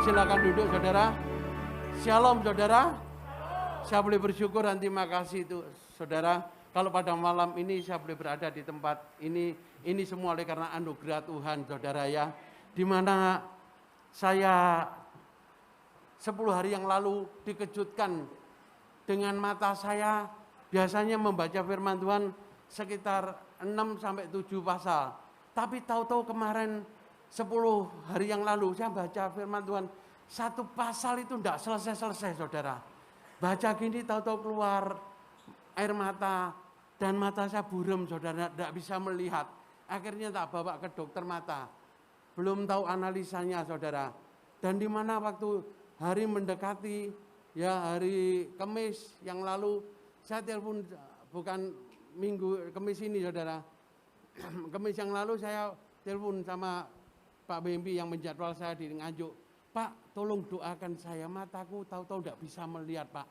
Silakan duduk saudara. Shalom saudara. Saya boleh bersyukur dan terima kasih itu saudara. Kalau pada malam ini saya boleh berada di tempat ini semua oleh karena anugerah Tuhan saudara ya. Di mana saya 10 hari yang lalu dikejutkan dengan mata saya biasanya membaca firman Tuhan sekitar 6-7 pasal. Tapi tahu-tahu kemarin 10 hari yang lalu saya baca firman Tuhan, satu pasal itu tidak selesai-selesai saudara. Baca gini tahu-tahu keluar air mata dan mata saya buram saudara, tidak bisa melihat. Akhirnya tak bawa ke dokter mata. Belum tahu analisanya saudara. Dan di mana waktu hari mendekati ya hari Kamis yang lalu saya telepon, bukan minggu Kamis ini saudara. Kamis yang lalu saya telepon sama Pak BMP yang menjadwal saya di Nganjuk. Pak, tolong doakan saya, mataku tahu-tahu tidak bisa melihat Pak.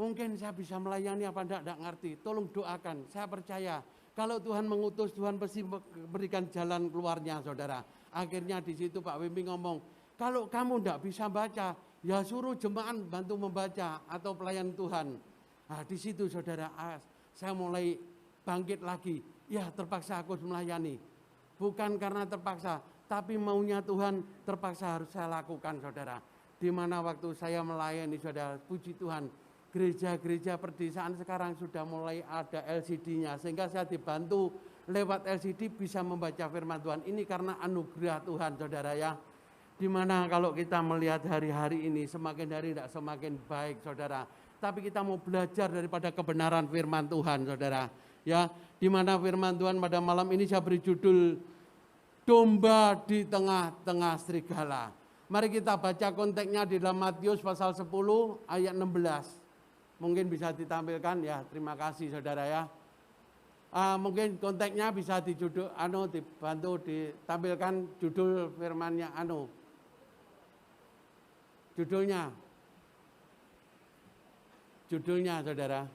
Mungkin saya bisa melayani apa tidak ngerti. Tolong doakan, saya percaya. Kalau Tuhan mengutus, Tuhan pasti berikan jalan keluarnya saudara. Akhirnya di situ Pak BMP ngomong, kalau kamu tidak bisa baca, ya suruh jemaat bantu membaca atau pelayan Tuhan. Nah di situ saudara, saya mulai bangkit lagi. Ya terpaksa aku melayani. Bukan karena terpaksa, tapi maunya Tuhan terpaksa harus saya lakukan saudara. Di mana waktu saya melayani saudara, puji Tuhan, gereja-gereja perdesaan sekarang sudah mulai ada LCD-nya. Sehingga saya dibantu lewat LCD bisa membaca firman Tuhan. Ini karena anugerah Tuhan saudara ya. Dimana kalau kita melihat hari-hari ini semakin hari tidak semakin baik saudara. Tapi kita mau belajar daripada kebenaran firman Tuhan saudara. Ya, dimana firman Tuhan pada malam ini saya beri judul Domba di Tengah-Tengah Serigala. Mari kita baca konteksnya di dalam Matius pasal 10 ayat 16. Mungkin bisa ditampilkan ya, terima kasih saudara ya. Mungkin konteksnya bisa dibantu ditampilkan judul firmannya Judulnya saudara.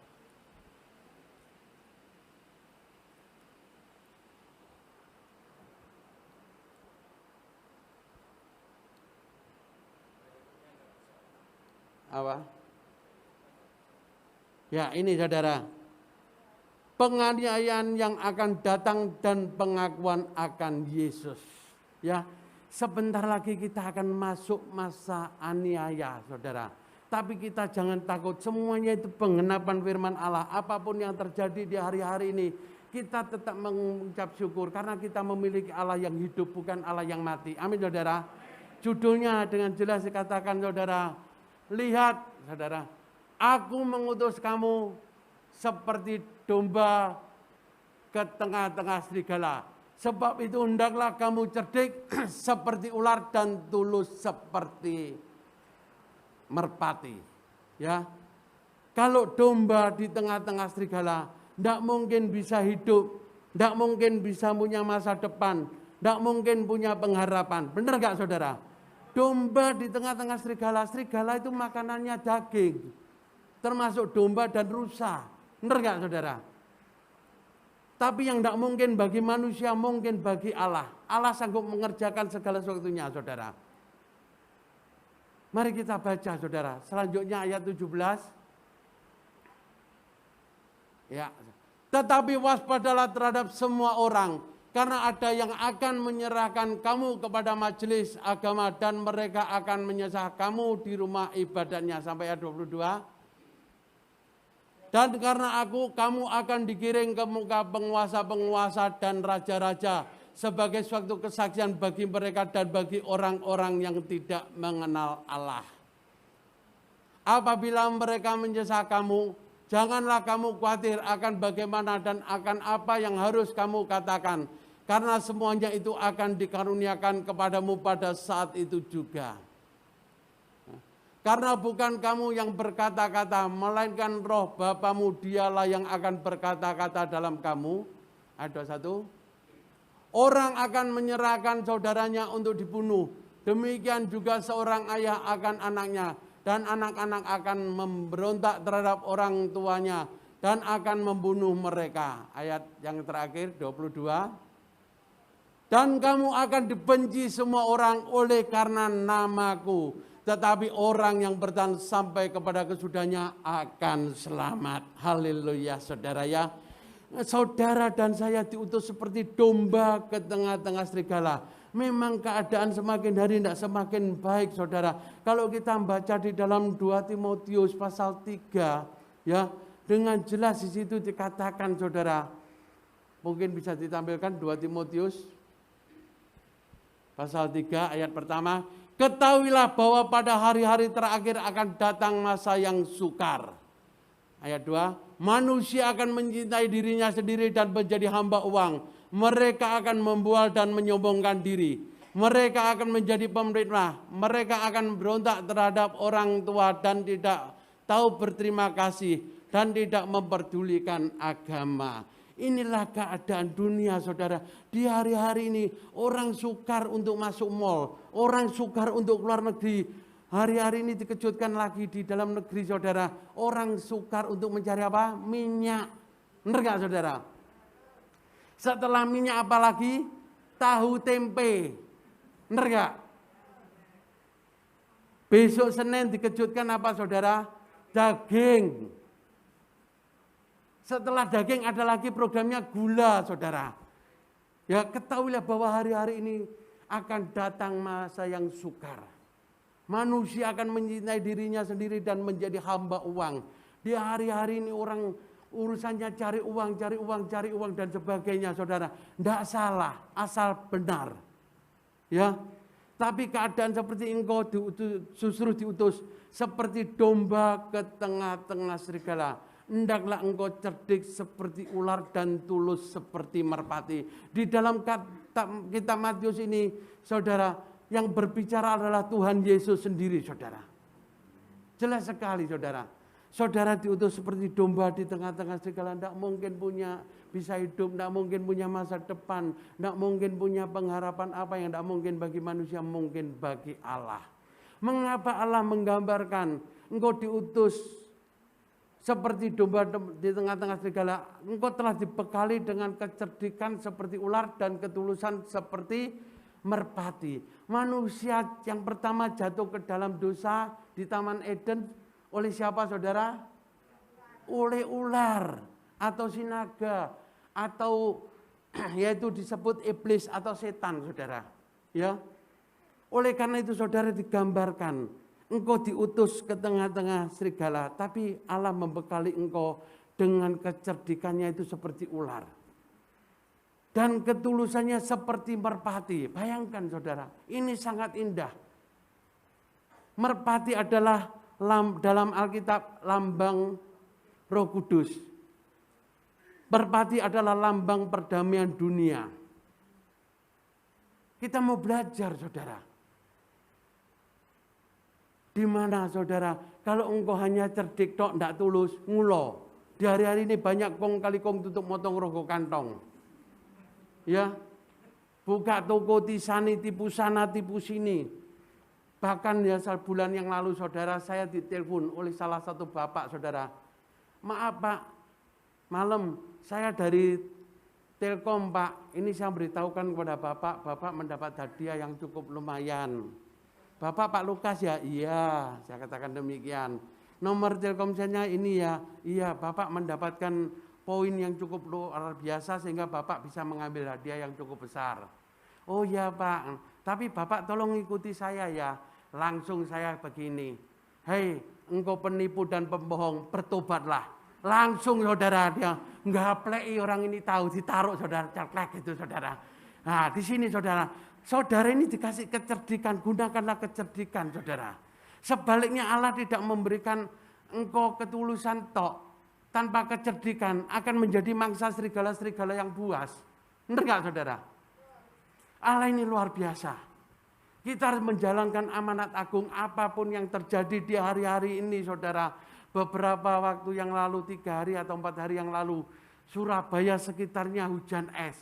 Apa? Ya ini saudara. Penganiayaan yang akan datang dan pengakuan akan Yesus. Ya, sebentar lagi kita akan masuk masa aniaya saudara. Tapi kita jangan takut, semuanya itu penggenapan firman Allah. Apapun yang terjadi di hari-hari ini, kita tetap mengucap syukur. Karena kita memiliki Allah yang hidup, bukan Allah yang mati. Amin saudara. Judulnya dengan jelas dikatakan saudara, lihat saudara, aku mengutus kamu seperti domba ke tengah-tengah serigala. Sebab itu hendaklah kamu cerdik seperti ular dan tulus seperti merpati. Ya, kalau domba di tengah-tengah serigala, tidak mungkin bisa hidup, tidak mungkin bisa punya masa depan, tidak mungkin punya pengharapan. Benar gak saudara? Domba di tengah-tengah serigala, serigala itu makanannya daging, termasuk domba dan rusa. Benar gak saudara? Tapi yang tidak mungkin bagi manusia, mungkin bagi Allah. Allah sanggup mengerjakan segala sesuatunya saudara. Mari kita baca saudara. Selanjutnya ayat 17. Ya. Tetapi waspadalah terhadap semua orang, karena ada yang akan menyerahkan kamu kepada majelis agama dan mereka akan menyesah kamu di rumah ibadatnya. Sampai ayat 22. Dan karena kamu akan digiring ke muka penguasa-penguasa dan raja-raja sebagai suatu kesaksian bagi mereka dan bagi orang-orang yang tidak mengenal Allah. Apabila mereka menyesah kamu, janganlah kamu khawatir akan bagaimana dan akan apa yang harus kamu katakan. Karena semuanya itu akan dikaruniakan kepadamu pada saat itu juga. Karena bukan kamu yang berkata-kata, melainkan roh Bapamu, dialah yang akan berkata-kata dalam kamu. Ada satu. Orang akan menyerahkan saudaranya untuk dibunuh. Demikian juga seorang ayah akan anaknya. Dan anak-anak akan memberontak terhadap orang tuanya. Dan akan membunuh mereka. Ayat yang terakhir 22. Dan kamu akan dibenci semua orang oleh karena namaku. Tetapi orang yang bertahan sampai kepada kesudahannya akan selamat. Haleluya saudara ya. Saudara dan saya diutus seperti domba ke tengah-tengah serigala. Memang keadaan semakin hari tidak semakin baik saudara. Kalau kita baca di dalam 2 Timotius pasal 3 ya, dengan jelas di situ dikatakan saudara. Mungkin bisa ditampilkan 2 Timotius pasal 3 ayat pertama. Ketahuilah bahwa pada hari-hari terakhir akan datang masa yang sukar. Ayat 2. Manusia akan mencintai dirinya sendiri dan menjadi hamba uang. Mereka akan membual dan menyombongkan diri. Mereka akan menjadi pemerintah. Mereka akan berontak terhadap orang tua dan tidak tahu berterima kasih. Dan tidak memperdulikan agama. Inilah keadaan dunia saudara. Di hari-hari ini orang sukar untuk masuk mal. Orang sukar untuk keluar negeri. Hari-hari ini dikejutkan lagi di dalam negeri saudara. Orang sukar untuk mencari apa? Minyak. Benar gak saudara? Setelah minyak apa lagi? Tahu tempe. Benar gak? Besok Senin dikejutkan apa saudara? Daging. Setelah daging ada lagi programnya gula, saudara. Ya, ketahuilah bahwa hari-hari ini akan datang masa yang sukar. Manusia akan mencintai dirinya sendiri dan menjadi hamba uang. Di hari-hari ini orang urusannya cari uang dan sebagainya, saudara. Tidak salah, asal benar. Ya, tapi keadaan seperti engkau justru diutus seperti domba ke tengah-tengah serigala. Hendaklah engkau cerdik seperti ular dan tulus seperti merpati. Di dalam kitab Matius ini, saudara, yang berbicara adalah Tuhan Yesus sendiri, saudara. Jelas sekali, saudara. Saudara diutus seperti domba di tengah-tengah serigala. Tidak mungkin bisa hidup, tidak mungkin punya masa depan, tidak mungkin punya pengharapan apa yang tidak mungkin bagi manusia, mungkin bagi Allah. Mengapa Allah menggambarkan engkau diutus seperti domba di tengah-tengah serigala? Engkau telah dibekali dengan kecerdikan seperti ular dan ketulusan seperti merpati. Manusia yang pertama jatuh ke dalam dosa di Taman Eden oleh siapa saudara? Oleh ular atau sinaga atau yaitu disebut iblis atau setan saudara. Ya. Oleh karena itu saudara digambarkan engkau diutus ke tengah-tengah serigala, tapi Allah membekali engkau dengan kecerdikannya itu seperti ular. Dan ketulusannya seperti merpati. Bayangkan saudara, ini sangat indah. Merpati adalah dalam Alkitab lambang Roh Kudus. Merpati adalah lambang perdamaian dunia. Kita mau belajar saudara. Di mana saudara, kalau engkau hanya cerdik tok ndak tulus, ngulo. Di hari-hari ini banyak kong kali kong tutup motong rogo kantong. Ya. Buka toko tisani tipu sana tipu sini. Bahkan ya bulan yang lalu saudara saya ditelepon oleh salah satu bapak saudara. Maaf Pak, malam saya dari Telkom Pak, ini saya beritahukan kepada Bapak mendapat hadiah yang cukup lumayan. Bapak Pak Lukas ya? Iya, saya katakan demikian. Nomor Telkomselnya ini ya? Iya, Bapak mendapatkan poin yang cukup luar biasa sehingga Bapak bisa mengambil hadiah yang cukup besar. Oh ya Pak, tapi Bapak tolong ikuti saya ya. Langsung saya begini. Hei, engkau penipu dan pembohong, bertobatlah. Langsung saudara dia nggapleki orang ini tahu ditaruh saudara ceklek itu saudara. Nah, di sini saudara. Saudara ini dikasih kecerdikan, gunakanlah kecerdikan saudara. Sebaliknya Allah tidak memberikan engkau ketulusan tok. Tanpa kecerdikan akan menjadi mangsa serigala-serigala yang buas. Benar gak saudara? Allah ini luar biasa. Kita harus menjalankan amanat agung apapun yang terjadi di hari-hari ini saudara. Beberapa waktu yang lalu, 3 hari atau 4 hari yang lalu, Surabaya sekitarnya hujan es.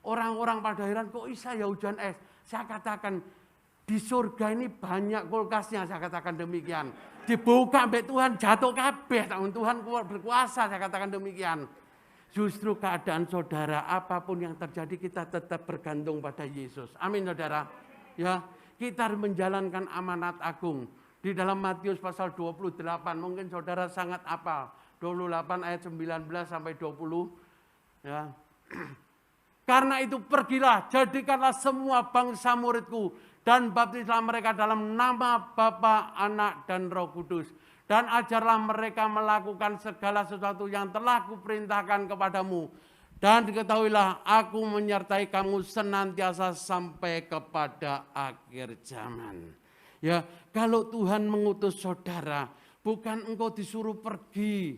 Orang-orang pada heran, kok bisa ya hujan es? Saya katakan, di surga ini banyak kulkasnya, saya katakan demikian. Dibuka sampai Tuhan jatuh kabeh, Tuhan berkuasa, saya katakan demikian. Justru keadaan saudara, apapun yang terjadi kita tetap bergantung pada Yesus. Amin saudara. Ya, kita harus menjalankan amanat agung. Di dalam Matius pasal 28, mungkin saudara sangat hafal. 28 ayat 19 sampai 20. Ya. Karena itu pergilah, jadikanlah semua bangsa muridku dan baptislah mereka dalam nama Bapa, Anak, dan Roh Kudus. Dan ajarlah mereka melakukan segala sesuatu yang telah kuperintahkan kepadamu. Dan diketahuilah aku menyertai kamu senantiasa sampai kepada akhir zaman. Ya, kalau Tuhan mengutus saudara, bukan engkau disuruh pergi,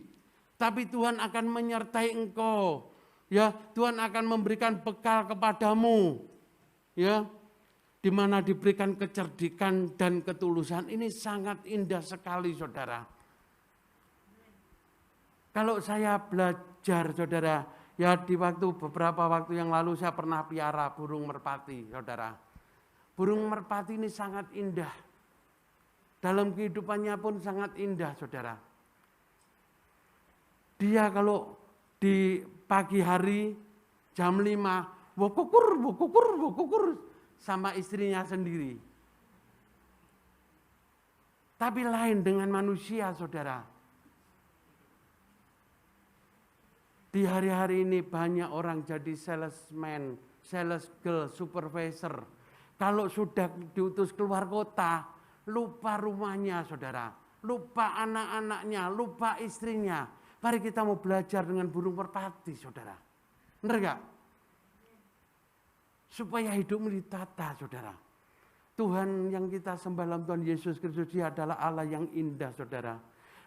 tapi Tuhan akan menyertai engkau. Ya, Tuhan akan memberikan bekal kepadamu. Ya, di mana diberikan kecerdikan dan ketulusan. Ini sangat indah sekali saudara. Kalau saya belajar saudara, ya di beberapa waktu yang lalu saya pernah piara burung merpati saudara. Burung merpati ini sangat indah. Dalam kehidupannya pun sangat indah saudara. Dia kalau di pagi hari jam 5, wokukur, wokukur, wokukur. Sama istrinya sendiri. Tapi lain dengan manusia saudara. Di hari-hari ini banyak orang jadi salesman, sales girl, supervisor. Kalau sudah diutus keluar kota, lupa rumahnya saudara. Lupa anak-anaknya, lupa istrinya. Mari kita mau belajar dengan burung merpati saudara. Benar gak? Supaya hidupmu ditata saudara. Tuhan yang kita sembah dalam Tuhan Yesus Kristus, Dia adalah Allah yang indah saudara.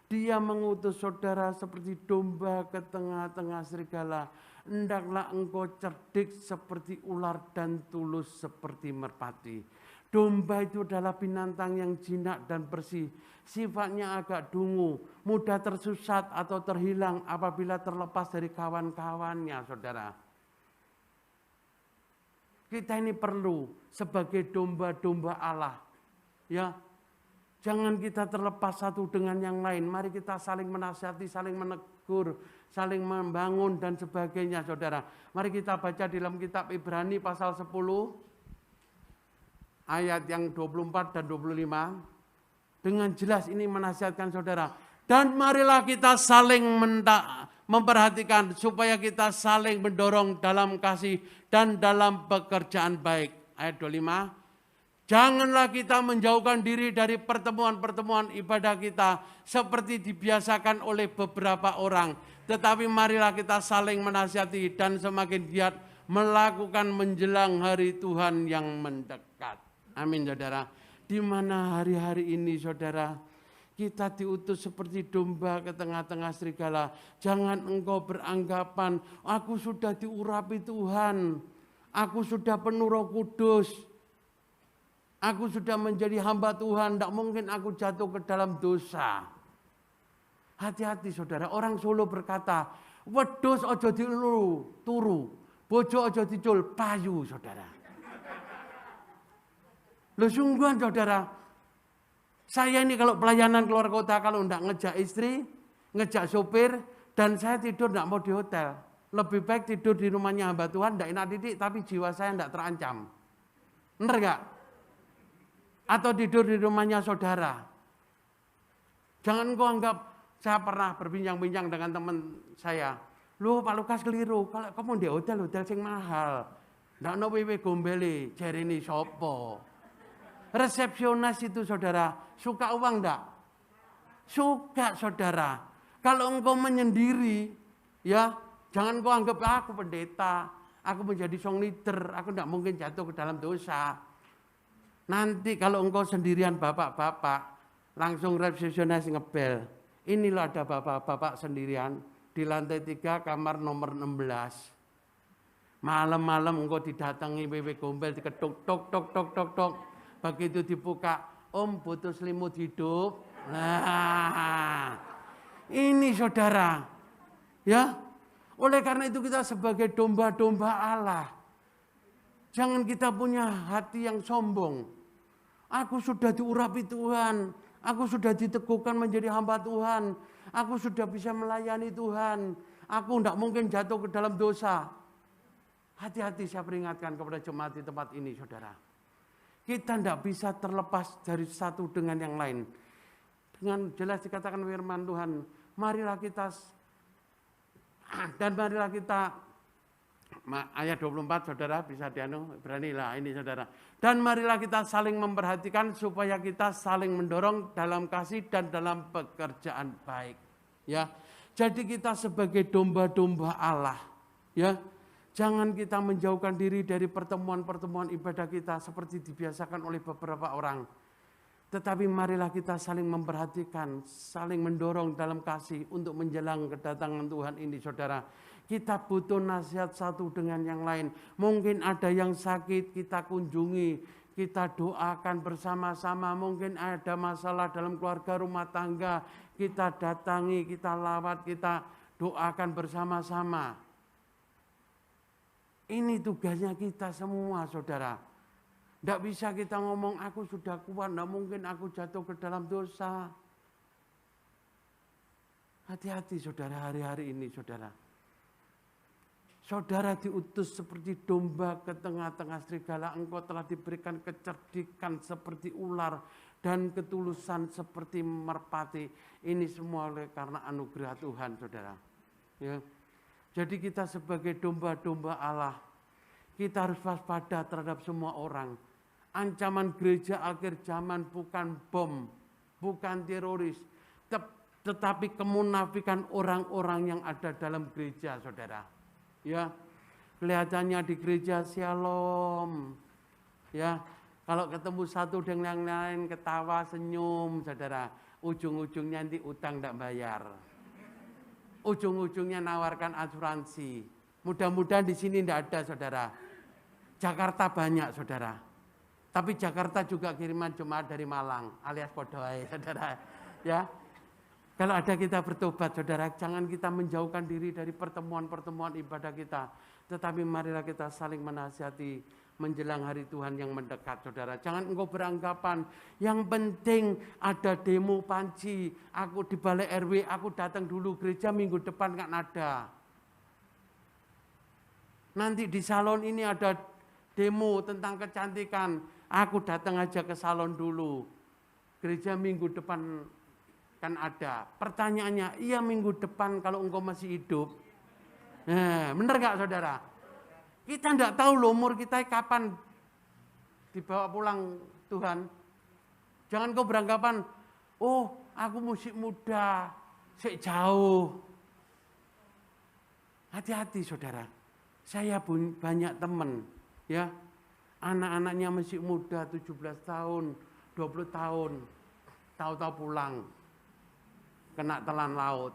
Dia mengutus saudara seperti domba ke tengah-tengah serigala. Hendaklah engkau cerdik seperti ular dan tulus seperti merpati. Domba itu adalah binatang yang jinak dan bersih. Sifatnya agak dungu, mudah tersesat atau terhilang apabila terlepas dari kawan-kawannya saudara. Kita ini perlu sebagai domba-domba Allah. Ya, jangan kita terlepas satu dengan yang lain. Mari kita saling menasihati, saling menegur, saling membangun dan sebagainya saudara. Mari kita baca di dalam kitab Ibrani pasal 10 ayat yang 24 dan 25. Dengan jelas ini menasihatkan saudara. Dan marilah kita saling memperhatikan supaya kita saling mendorong dalam kasih dan dalam pekerjaan baik. Ayat 25. Janganlah kita menjauhkan diri dari pertemuan-pertemuan ibadah kita seperti dibiasakan oleh beberapa orang. Tetapi marilah kita saling menasihati dan semakin giat melakukan menjelang hari Tuhan yang mendekat. Amin saudara. Di mana hari-hari ini saudara, kita diutus seperti domba ke tengah-tengah serigala. Jangan engkau beranggapan, aku sudah diurapi Tuhan. Aku sudah penuh Roh Kudus. Aku sudah menjadi hamba Tuhan. Tidak mungkin aku jatuh ke dalam dosa. Hati-hati saudara. Orang Solo berkata, wedhus ojo dielu turu, bojo ojo dicul payu saudara. Loh sungguhan saudara. Saya ini kalau pelayanan keluar kota, kalau enggak ngejak istri, ngejak sopir, dan saya tidur enggak mau di hotel. Lebih baik tidur di rumahnya hamba Tuhan, enggak enak didik, tapi jiwa saya enggak terancam. Benar enggak? Atau tidur di rumahnya saudara. Jangan kau anggap, saya pernah berbincang-bincang dengan teman saya. Loh Pak Lukas keliru, kalau kamu di hotel sing mahal. Enggak ono wewe gombele, jarene sopo. Resepsionis itu saudara, suka uang enggak? Suka saudara. Kalau engkau menyendiri, ya jangan kau anggap aku pendeta, aku menjadi song leader, aku enggak mungkin jatuh ke dalam dosa. Nanti kalau engkau sendirian bapak-bapak, langsung resepsionis ngebel. Inilah ada bapak-bapak sendirian di lantai 3 kamar nomor 16. Malam-malam engkau didatangi wewe gombel, diketuk tok tok tok tok tok. Begitu dibuka, Om butuh selimut hidup. Nah, ini saudara. Ya, oleh karena itu kita sebagai domba-domba Allah. Jangan kita punya hati yang sombong. Aku sudah diurapi Tuhan. Aku sudah diteguhkan menjadi hamba Tuhan. Aku sudah bisa melayani Tuhan. Aku tidak mungkin jatuh ke dalam dosa. Hati-hati, saya peringatkan kepada jemaat di tempat ini, saudara. Kita tidak bisa terlepas dari satu dengan yang lain. Dengan jelas dikatakan firman Tuhan, marilah kita ayat 24 saudara bisa beranilah ini saudara. Dan marilah kita saling memperhatikan supaya kita saling mendorong dalam kasih dan dalam pekerjaan baik. Ya, jadi kita sebagai domba-domba Allah, ya, jangan kita menjauhkan diri dari pertemuan-pertemuan ibadah kita seperti dibiasakan oleh beberapa orang. Tetapi marilah kita saling memperhatikan, saling mendorong dalam kasih untuk menjelang kedatangan Tuhan ini, saudara. Kita butuh nasihat satu dengan yang lain. Mungkin ada yang sakit, kita kunjungi, kita doakan bersama-sama. Mungkin ada masalah dalam keluarga rumah tangga, kita datangi, kita lawat, kita doakan bersama-sama. Ini tugasnya kita semua, saudara. Tidak bisa kita ngomong, aku sudah kuat, tidak mungkin aku jatuh ke dalam dosa. Hati-hati saudara hari-hari ini, saudara. Saudara diutus seperti domba ke tengah-tengah serigala. Engkau telah diberikan kecerdikan seperti ular dan ketulusan seperti merpati. Ini semua oleh karena anugerah Tuhan, saudara. Ya. Jadi kita sebagai domba-domba Allah, kita harus waspada terhadap semua orang. Ancaman gereja akhir zaman bukan bom, bukan teroris, tetapi kemunafikan orang-orang yang ada dalam gereja, saudara. Ya, kelihatannya di gereja shalom. Ya, kalau ketemu satu dengan yang lain ketawa senyum, saudara. Ujung-ujungnya nanti utang tidak bayar. Ujung-ujungnya nawarkan asuransi. Mudah-mudahan di sini tidak ada, saudara. Jakarta banyak, saudara. Tapi Jakarta juga kiriman jemaat dari Malang, alias Podoai, saudara. Ya, kalau ada kita bertobat, saudara, jangan kita menjauhkan diri dari pertemuan-pertemuan ibadah kita. Tetapi marilah kita saling menasihati menjelang hari Tuhan yang mendekat, saudara. Jangan engkau beranggapan, yang penting ada demo panci, aku di balai RW, aku datang dulu, gereja minggu depan kan ada. Nanti di salon ini ada demo tentang kecantikan, aku datang aja ke salon dulu. Gereja minggu depan kan ada. Pertanyaannya, iya minggu depan kalau engkau masih hidup. Nah, benar gak saudara? Kita tidak tahu loh umur kita kapan dibawa pulang Tuhan. Jangan kau beranggapan, oh aku masih muda, sik jauh. Hati-hati saudara. Saya pun banyak teman, ya. Anak-anaknya masih muda, 17 tahun, 20 tahun. Tahu-tahu pulang. Kena telan laut.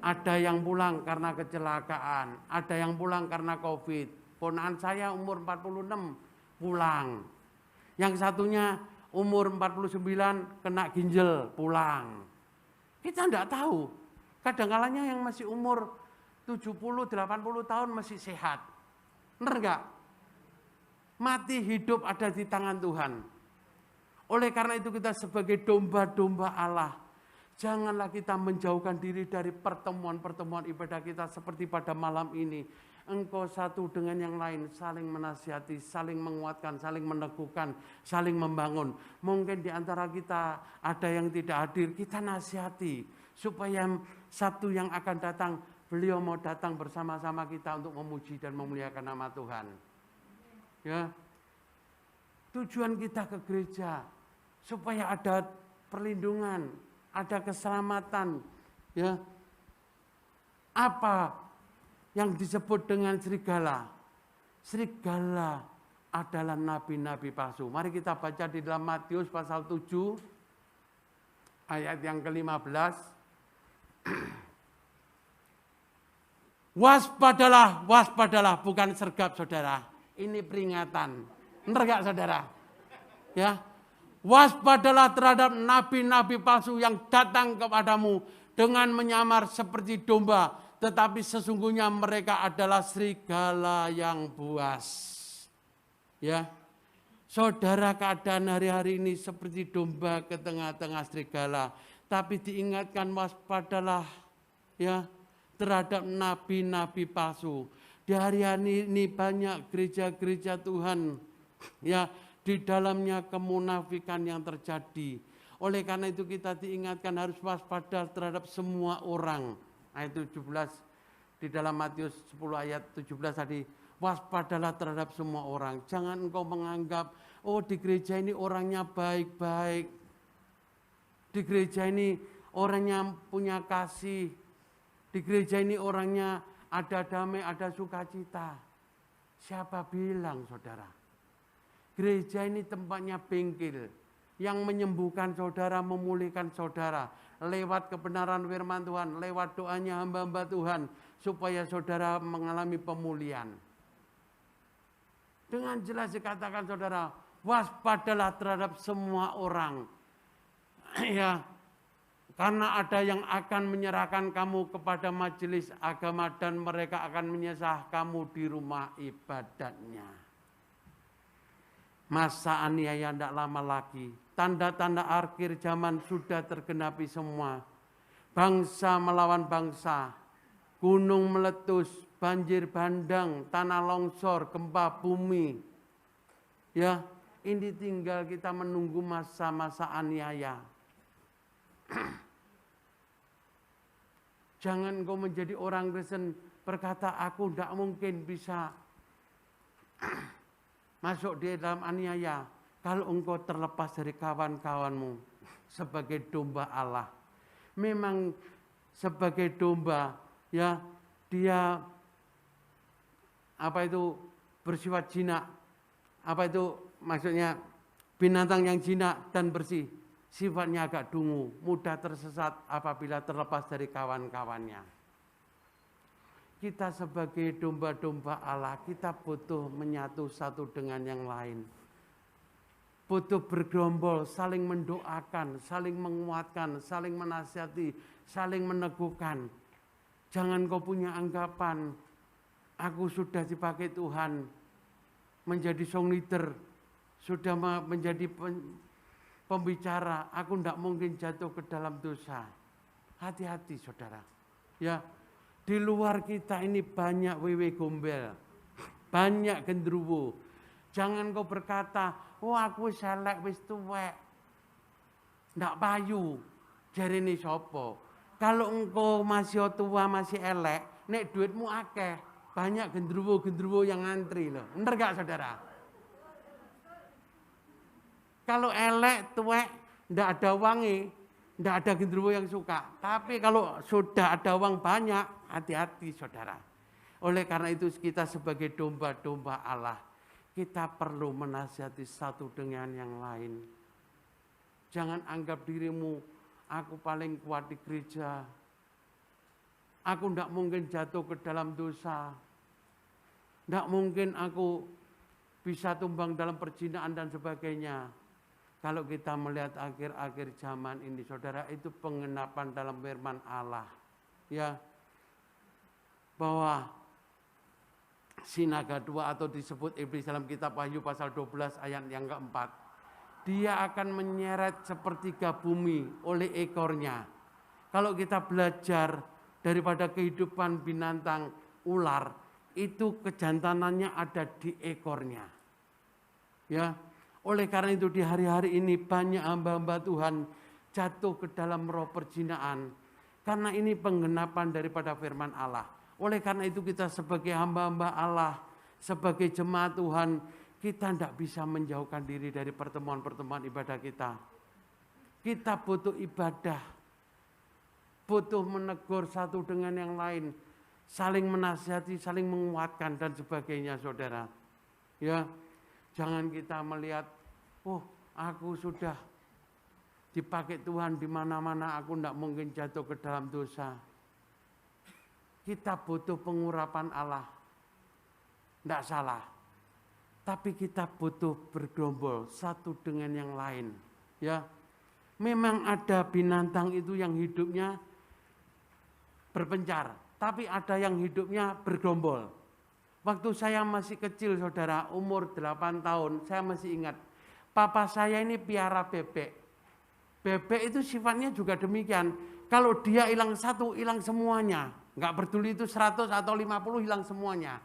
Ada yang pulang karena kecelakaan, ada yang pulang karena COVID. Ponakan saya umur 46 pulang. Yang satunya umur 49 kena ginjal pulang. Kita tidak tahu. Kadang-kalanya yang masih umur 70, 80 tahun masih sehat. Benar enggak? Mati hidup ada di tangan Tuhan. Oleh karena itu kita sebagai domba-domba Allah, janganlah kita menjauhkan diri dari pertemuan-pertemuan ibadah kita seperti pada malam ini. Engkau satu dengan yang lain saling menasihati, saling menguatkan, saling meneguhkan, saling membangun. Mungkin di antara kita ada yang tidak hadir, kita nasihati supaya Sabtu yang akan datang beliau mau datang bersama-sama kita untuk memuji dan memuliakan nama Tuhan. Ya. Tujuan kita ke gereja supaya ada perlindungan, ada keselamatan, ya. Apa yang disebut dengan serigala? Serigala adalah nabi-nabi palsu. Mari kita baca di dalam Matius pasal 7 ayat yang ke-15. Waspadalah, waspadalah, bukan sergap saudara. Ini peringatan. Benar gak saudara? Ya. Waspadalah terhadap nabi-nabi palsu yang datang kepadamu dengan menyamar seperti domba, tetapi sesungguhnya mereka adalah serigala yang buas. Ya. Saudara, keadaan hari-hari ini seperti domba ke tengah-tengah serigala, tapi diingatkan waspadalah, ya. terhadap nabi-nabi palsu. Di hari ini banyak gereja-gereja Tuhan, ya, di dalamnya kemunafikan yang terjadi. Oleh karena itu kita diingatkan harus waspada terhadap semua orang. Ayat 17 di dalam Matius 10 ayat 17 tadi, waspadalah terhadap semua orang. Jangan engkau menganggap, oh di gereja ini orangnya baik-baik, di gereja ini orangnya punya kasih, di gereja ini orangnya ada damai, ada sukacita. Siapa bilang, saudara? Gereja ini tempatnya bengkel yang menyembuhkan saudara, memulihkan saudara lewat kebenaran firman Tuhan, lewat doanya hamba-hamba Tuhan, supaya saudara mengalami pemulihan. Dengan jelas dikatakan saudara, waspadalah terhadap semua orang. Ya, karena ada yang akan menyerahkan kamu kepada majelis agama dan mereka akan menyesah kamu di rumah ibadatnya. Masa aniaya tidak lama lagi. Tanda-tanda akhir zaman sudah tergenapi semua. Bangsa melawan bangsa, gunung meletus, banjir bandang, tanah longsor, gempa bumi. Ya, ini tinggal kita menunggu masa-masa aniaya. Jangan engkau menjadi orang Kristen berkata, aku tidak mungkin bisa masuk di dalam aniaya. Kalau engkau terlepas dari kawan-kawanmu sebagai domba Allah. Memang sebagai domba, ya, dia bersifat jinak. Apa itu maksudnya? Binatang yang jinak dan bersih. Sifatnya agak dungu, mudah tersesat apabila terlepas dari kawan-kawannya. Kita sebagai domba-domba Allah, kita butuh menyatu satu dengan yang lain. Butuh bergerombol, saling mendoakan, saling menguatkan, saling menasihati, saling meneguhkan. Jangan kau punya anggapan, aku sudah dipakai Tuhan menjadi song leader, sudah menjadi pembicara, aku tidak mungkin jatuh ke dalam dosa. Hati-hati saudara. Ya, di luar kita ini banyak wewe gombel, banyak gendruwo. Jangan kau berkata, oh aku selek wis tuwek, ndak payu, jarene sapa. Kalau engkau masih tua, masih elek, nek duitmu akeh, banyak gendruwo-gendruwo yang ngantri loh. Bener gak saudara? Kalau elek, tuwek, ndak ada wangi, ndak ada gendruwo yang suka. Tapi kalau sudah ada uang banyak, hati-hati saudara. Oleh karena itu kita sebagai domba-domba Allah, kita perlu menasihati satu dengan yang lain. Jangan anggap dirimu, aku paling kuat di gereja. Aku tidak mungkin jatuh ke dalam dosa. Tidak mungkin aku bisa tumbang dalam perzinaan dan sebagainya. Kalau kita melihat akhir-akhir zaman ini, saudara, itu pengenapan dalam firman Allah. Ya, bahwa sinaga dua atau disebut iblis dalam kitab Wahyu pasal 12 ayat yang keempat. Dia akan menyeret sepertiga bumi oleh ekornya. Kalau kita belajar daripada kehidupan binatang ular, itu kejantanannya ada di ekornya. Ya, oleh karena itu di hari-hari ini banyak hamba-hamba Tuhan jatuh ke dalam roh perzinaan. Karena ini penggenapan daripada firman Allah. Oleh karena itu kita sebagai hamba-hamba Allah, sebagai jemaat Tuhan, kita tidak bisa menjauhkan diri dari pertemuan-pertemuan ibadah kita. Kita butuh ibadah, butuh menegur satu dengan yang lain, saling menasihati, saling menguatkan dan sebagainya saudara. Ya, jangan kita melihat, oh aku sudah dipakai Tuhan di mana-mana, aku tidak mungkin jatuh ke dalam dosa. Kita butuh pengurapan Allah. Tidak salah. Tapi kita butuh bergerombol satu dengan yang lain. Ya, memang ada binatang itu yang hidupnya berpencar. Tapi ada yang hidupnya bergerombol. Waktu saya masih kecil saudara, umur 8 tahun, saya masih ingat. Papa saya ini piara bebek. Bebek itu sifatnya juga demikian. Kalau dia hilang satu, hilang semuanya. Nggak peduli itu 100 atau 50, hilang semuanya.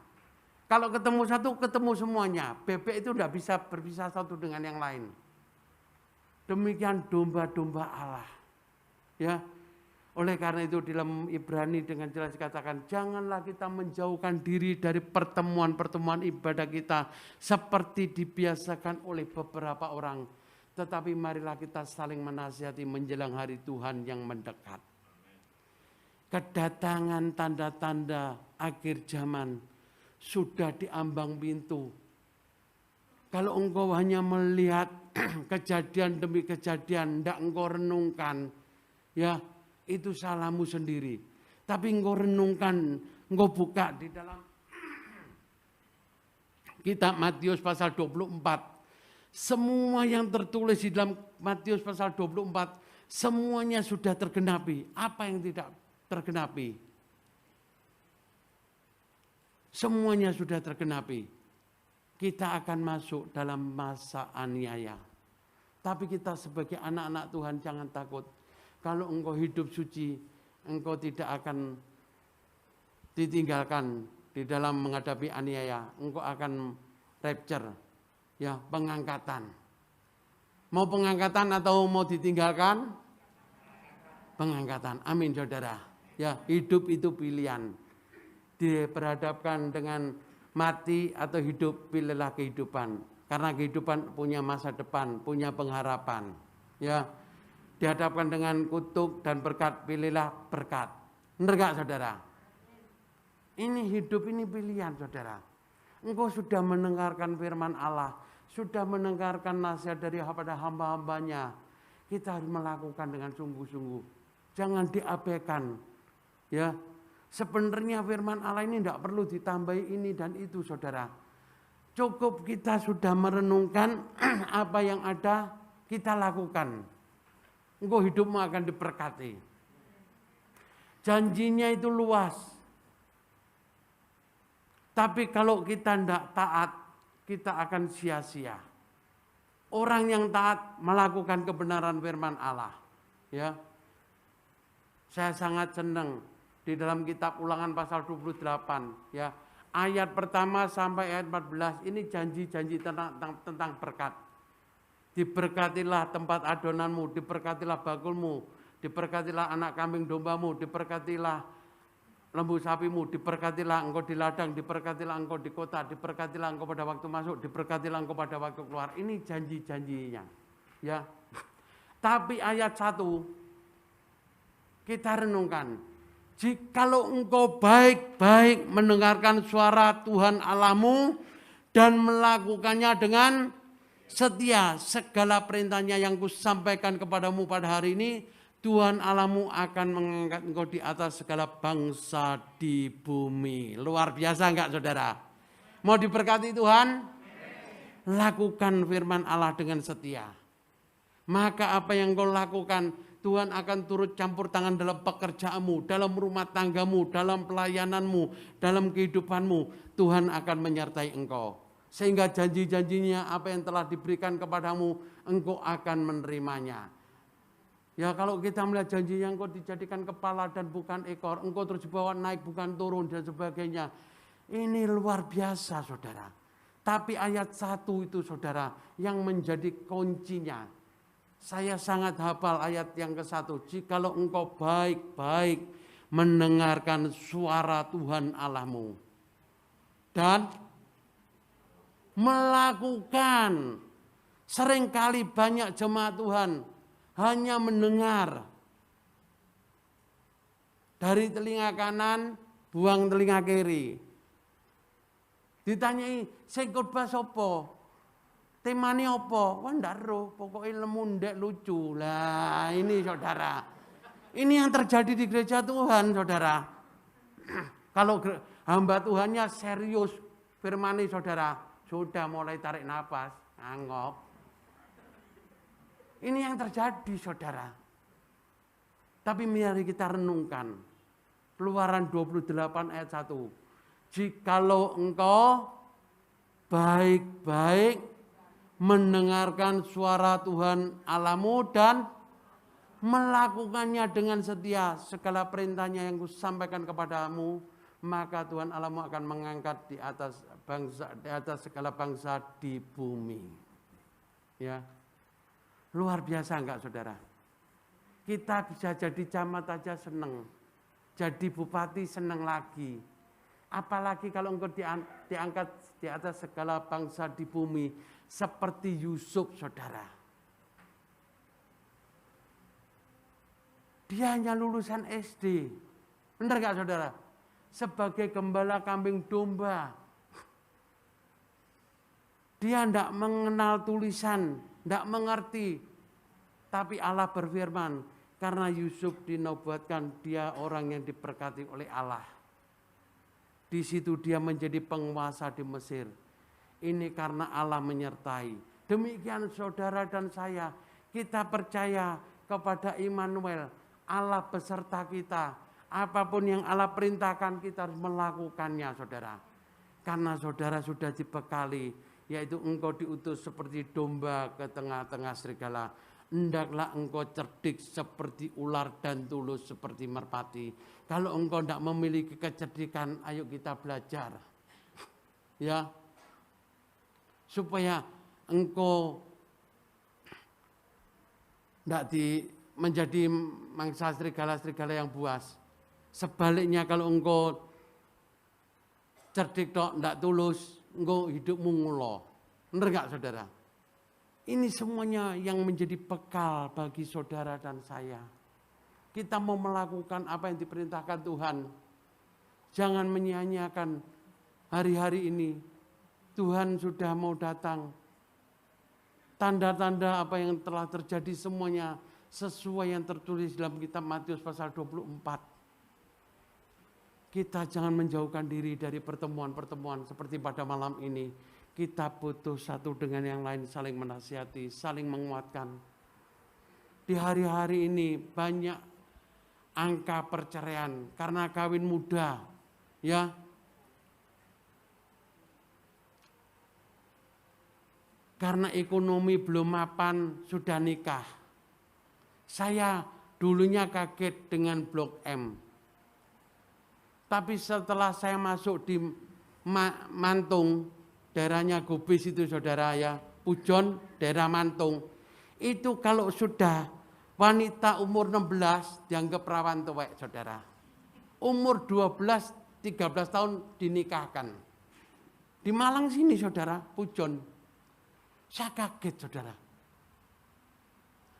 Kalau ketemu satu, ketemu semuanya. Bebek itu nggak bisa berpisah satu dengan yang lain. Demikian domba-domba Allah. Ya, oleh karena itu di dalam Ibrani dengan jelas dikatakan, janganlah kita menjauhkan diri dari pertemuan-pertemuan ibadah kita seperti dibiasakan oleh beberapa orang. Tetapi marilah kita saling menasihati menjelang hari Tuhan yang mendekat. Kedatangan tanda-tanda akhir zaman sudah diambang pintu. Kalau engkau hanya melihat kejadian demi kejadian, tidak engkau renungkan, ya itu salahmu sendiri. Tapi engkau renungkan, engkau buka di dalam kitab Matius pasal 24. Semua yang tertulis di dalam Matius pasal 24, semuanya sudah tergenapi. Apa yang tidak tergenapi? Semuanya sudah tergenapi. Kita akan masuk dalam masa aniaya. Tapi kita sebagai anak-anak Tuhan jangan takut. Kalau engkau hidup suci, engkau tidak akan ditinggalkan di dalam menghadapi aniaya. Engkau akan rapture, ya, pengangkatan. Mau pengangkatan atau mau ditinggalkan? Pengangkatan. Amin, saudara. Ya, hidup itu pilihan. Diperhadapkan dengan mati atau hidup, pilihlah kehidupan. Karena kehidupan punya masa depan, punya pengharapan. Ya, dihadapkan dengan kutuk dan berkat, pilihlah berkat. Benar gak, saudara? Ini hidup, ini pilihan, saudara. Engkau sudah mendengarkan firman Allah, sudah mendengarkan nasihat dari pada hamba-hambanya. Kita harus melakukan dengan sungguh-sungguh. Jangan diabaikan. Ya, sebenarnya firman Allah ini tidak perlu ditambahi ini dan itu, saudara. Cukup kita sudah merenungkan apa yang ada, kita lakukan. Engkau hidupmu akan diberkati. Janjinya itu luas. Tapi kalau kita tidak taat, kita akan sia-sia. Orang yang taat melakukan kebenaran firman Allah. Ya, saya sangat senang di dalam kitab Ulangan pasal 28. Ya, ayat pertama sampai ayat 14 ini janji-janji tentang berkat. Diberkatilah tempat adonanmu, diberkatilah bakulmu, diberkatilah anak kambing dombamu, diberkatilah lembu sapimu, diberkatilah engkau di ladang, diberkatilah engkau di kota, diberkatilah engkau pada waktu masuk, diberkatilah engkau pada waktu keluar. Ini janji-janjinya. Ya. Tapi ayat 1 kita renungkan. Jikalau engkau baik-baik mendengarkan suara Tuhan Allahmu dan melakukannya dengan setia, segala perintahnya yang kusampaikan kepadamu pada hari ini, Tuhan Allahmu akan mengangkat engkau di atas segala bangsa di bumi. Luar biasa enggak, saudara? Mau diberkati Tuhan? Lakukan firman Allah dengan setia. Maka apa yang kau lakukan, Tuhan akan turut campur tangan dalam pekerjaanmu, dalam rumah tanggamu, dalam pelayananmu, dalam kehidupanmu. Tuhan akan menyertai engkau. Sehingga janji-janjinya apa yang telah diberikan kepadamu, engkau akan menerimanya. Ya, kalau kita melihat janjinya engkau dijadikan kepala dan bukan ekor, engkau terus dibawa naik bukan turun dan sebagainya. Ini luar biasa, saudara. Tapi ayat 1 itu, saudara, yang menjadi kuncinya. Saya sangat hafal ayat yang ke-1. Jikalau engkau baik-baik mendengarkan suara Tuhan Allahmu dan melakukan. Seringkali banyak jemaat Tuhan hanya mendengar dari telinga kanan, buang telinga kiri. Ditanyai, sing khotbah sapa? Temane apa? Wah ndak roh, pokoknya lemu ndek lucu. Lah ini, saudara. Ini yang terjadi di gereja Tuhan, saudara. Kalau hamba Tuhannya serius firman-Nya, saudara, sudah mulai tarik nafas, angop. Ini yang terjadi, saudara. Tapi mari kita renungkan. Keluaran 28 ayat 1. Jikalau engkau baik-baik mendengarkan suara Tuhan Allahmu dan melakukannya dengan setia, segala perintahnya yang kusampaikan kepadamu, maka Tuhan Allahmu akan mengangkat di atas segala bangsa di bumi. Ya, luar biasa enggak saudara? Kita bisa jadi camat aja seneng, jadi bupati seneng lagi. Apalagi kalau engkau diangkat di atas segala bangsa di bumi, seperti Yusuf saudara. Dia hanya lulusan SD, benar enggak saudara? Sebagai gembala kambing domba. Dia tidak mengenal tulisan, tidak mengerti. Tapi Allah berfirman, karena Yusuf dinobatkan dia orang yang diberkati oleh Allah. Di situ dia menjadi penguasa di Mesir. Ini karena Allah menyertai. Demikian saudara dan saya, kita percaya kepada Immanuel, Allah beserta kita. Apapun yang Allah perintahkan kita harus melakukannya saudara. Karena saudara sudah dibekali, yaitu engkau diutus seperti domba ke tengah-tengah serigala. Hendaklah engkau cerdik seperti ular dan tulus seperti merpati. Kalau engkau tidak memiliki kecerdikan, ayo kita belajar. Ya, supaya engkau tidak menjadi mangsa serigala-serigala yang buas. Sebaliknya kalau engkau cerdik tok, tidak tulus, engkau hidupmu ngulo. Benar enggak saudara? Ini semuanya yang menjadi bekal bagi saudara dan saya. Kita mau melakukan apa yang diperintahkan Tuhan. Jangan menyia-nyiakan hari-hari ini. Tuhan sudah mau datang. Tanda-tanda apa yang telah terjadi semuanya sesuai yang tertulis dalam kitab Matius pasal 24. Kita jangan menjauhkan diri dari pertemuan-pertemuan seperti pada malam ini. Kita butuh satu dengan yang lain saling menasihati, saling menguatkan. Di hari-hari ini banyak angka perceraian karena kawin muda, ya. Karena ekonomi belum mapan sudah nikah. Saya dulunya kaget dengan Blok M. Tapi setelah saya masuk di Mantung, daerahnya Gubis itu saudara ya, Pujon, daerah Mantung. Itu kalau sudah wanita umur 16 dianggap perawan tuwek saudara. Umur 12, 13 tahun dinikahkan. Di Malang sini saudara, Pujon. Saya kaget saudara.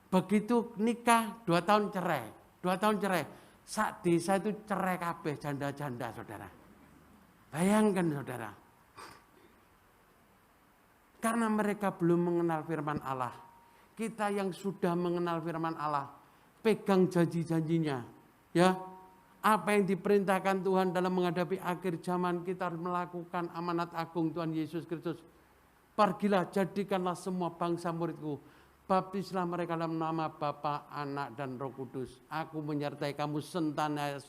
Begitu nikah 2 tahun cerai, 2 tahun cerai. Sak desa itu cerai kabeh janda-janda saudara. Bayangkan saudara. Karena mereka belum mengenal firman Allah. Kita yang sudah mengenal firman Allah, pegang janji-janjinya. Ya, apa yang diperintahkan Tuhan dalam menghadapi akhir zaman, kita harus melakukan amanat agung Tuhan Yesus Kristus. Pergilah, jadikanlah semua bangsa muridku. Baptislah mereka dalam nama Bapa, Anak, dan Roh Kudus. Aku menyertai kamu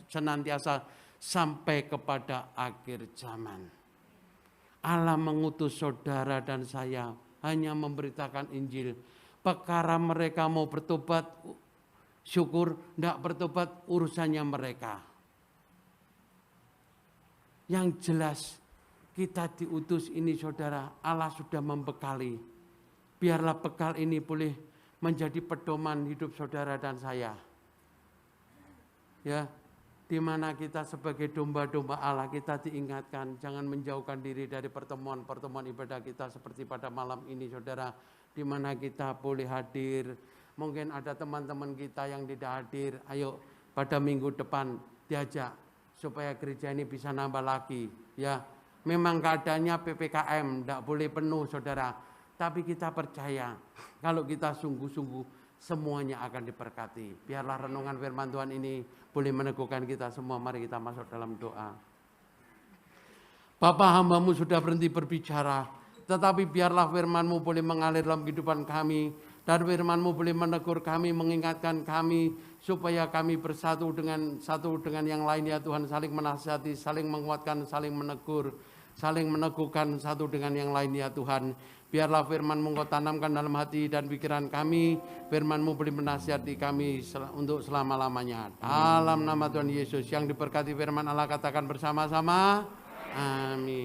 senantiasa sampai kepada akhir zaman. Allah mengutus saudara dan saya hanya memberitakan Injil. Perkara mereka mau bertobat, syukur. Tidak bertobat, urusannya mereka. Yang jelas kita diutus ini saudara, Allah sudah membekali. Biarlah bekal ini boleh menjadi pedoman hidup saudara dan saya. Ya, di mana kita sebagai domba-domba Allah, kita diingatkan jangan menjauhkan diri dari pertemuan-pertemuan ibadah kita seperti pada malam ini saudara, di mana kita boleh hadir. Mungkin ada teman-teman kita yang tidak hadir, ayo pada minggu depan diajak supaya gereja ini bisa nambah lagi. Ya, memang keadaannya PPKM, tidak boleh penuh saudara. Tapi kita percaya kalau kita sungguh-sungguh semuanya akan diberkati. Biarlah renungan firman Tuhan ini boleh meneguhkan kita semua. Mari kita masuk dalam doa. Bapa, hamba-Mu sudah berhenti berbicara. Tetapi biarlah firman-Mu boleh mengalir dalam kehidupan kami. Dan firman-Mu boleh menegur kami, mengingatkan kami. Supaya kami bersatu dengan yang lain ya Tuhan. Saling menasihati, saling menguatkan, saling menegur. saling meneguhkan satu dengan yang lain ya Tuhan. Biarlah firman-Mu Engkau tanamkan dalam hati dan pikiran kami. Firman-Mu beri menasihati kami untuk selama-lamanya. Dalam nama Tuhan Yesus yang diberkati firman Allah katakan bersama-sama. Amin.